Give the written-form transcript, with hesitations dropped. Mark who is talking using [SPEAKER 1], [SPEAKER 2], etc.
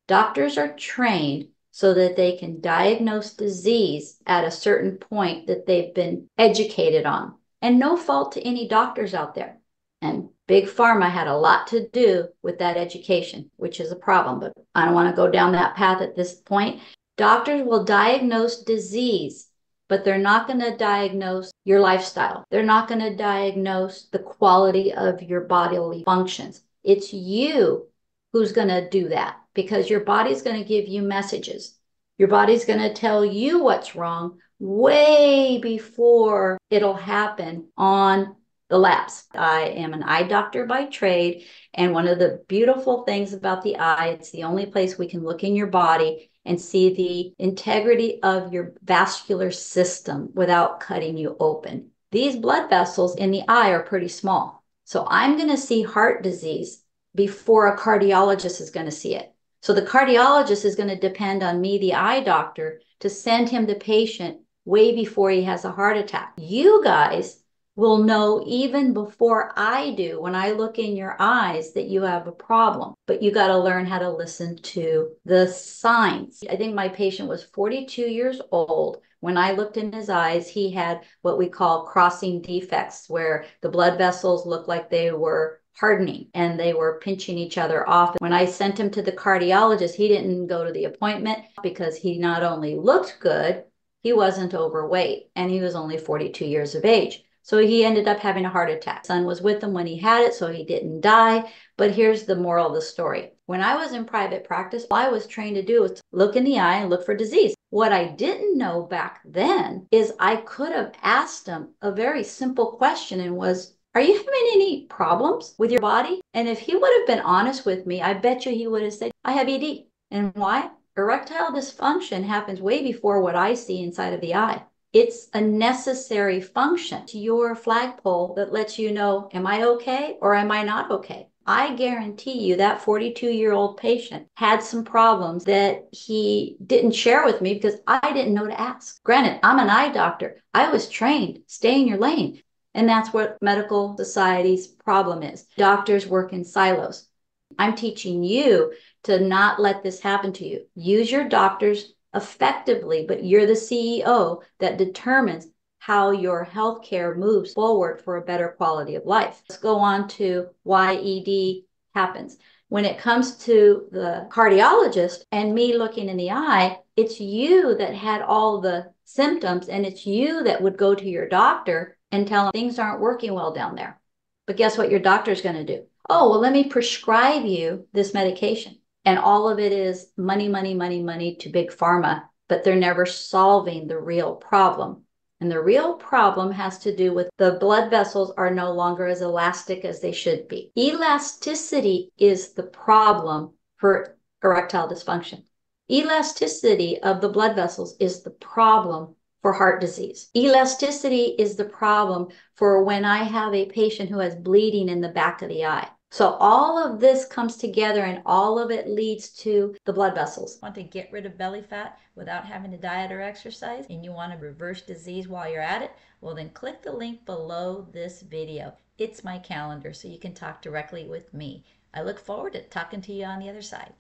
[SPEAKER 1] Doctors are trained so that they can diagnose disease at a certain point that they've been educated on. And no fault to any doctors out there. And Big Pharma had a lot to do with that education, which is a problem, but I don't want to go down that path at this point. Doctors will diagnose disease, but they're not going to diagnose your lifestyle. They're not going to diagnose the quality of your bodily functions. It's you who's going to do that because your body's going to give you messages. Your body's going to tell you what's wrong way before it'll happen on the labs. I am an eye doctor by trade, and one of the beautiful things about the eye, it's the only place we can look in your body and see the integrity of your vascular system without cutting you open. These blood vessels in the eye are pretty small. So I'm going to see heart disease before a cardiologist is going to see it. So the cardiologist is going to depend on me, the eye doctor, to send him the patient way before he has a heart attack. You guys will know even before I do, when I look in your eyes, that you have a problem. But you got to learn how to listen to the signs. I think my patient was 42 years old. When I looked in his eyes, he had what we call crossing defects, where the blood vessels looked like they were hardening and they were pinching each other off. When I sent him to the cardiologist, he didn't go to the appointment because he not only looked good, he wasn't overweight, and he was only 42 years of age. So he ended up having a heart attack. His son was with him when he had it, so he didn't die. But here's the moral of the story. When I was in private practice, all I was trained to do was to look in the eye and look for disease. What I didn't know back then is I could have asked him a very simple question, and was, are you having any problems with your body? And if he would have been honest with me, I bet you he would have said, I have ED. And why? Erectile dysfunction happens way before what I see inside of the eye. It's a necessary function to your flagpole that lets you know, am I okay or am I not okay? I guarantee you that 42-year-old patient had some problems that he didn't share with me because I didn't know to ask. Granted, I'm an eye doctor. I was trained, stay in your lane. And that's what medical society's problem is. Doctors work in silos. I'm teaching you to not let this happen to you. Use your doctors effectively, but you're the CEO that determines how your healthcare moves forward for a better quality of life. Let's go on to why ED happens. When it comes to the cardiologist and me looking in the eye, it's you that had all the symptoms, and it's you that would go to your doctor and tell them things aren't working well down there. But guess what your doctor's going to do? Oh, well, let me prescribe you this medication. And all of it is money, money, money, money to Big Pharma, but they're never solving the real problem. And the real problem has to do with the blood vessels are no longer as elastic as they should be. Elasticity is the problem for erectile dysfunction. Elasticity of the blood vessels is the problem for heart disease. Elasticity is the problem for when I have a patient who has bleeding in the back of the eye. So all of this comes together, and all of it leads to the blood vessels. Want to get rid of belly fat without having to diet or exercise, and you want to reverse disease while you're at it? Well, then click the link below this video. It's my calendar, so you can talk directly with me. I look forward to talking to you on the other side.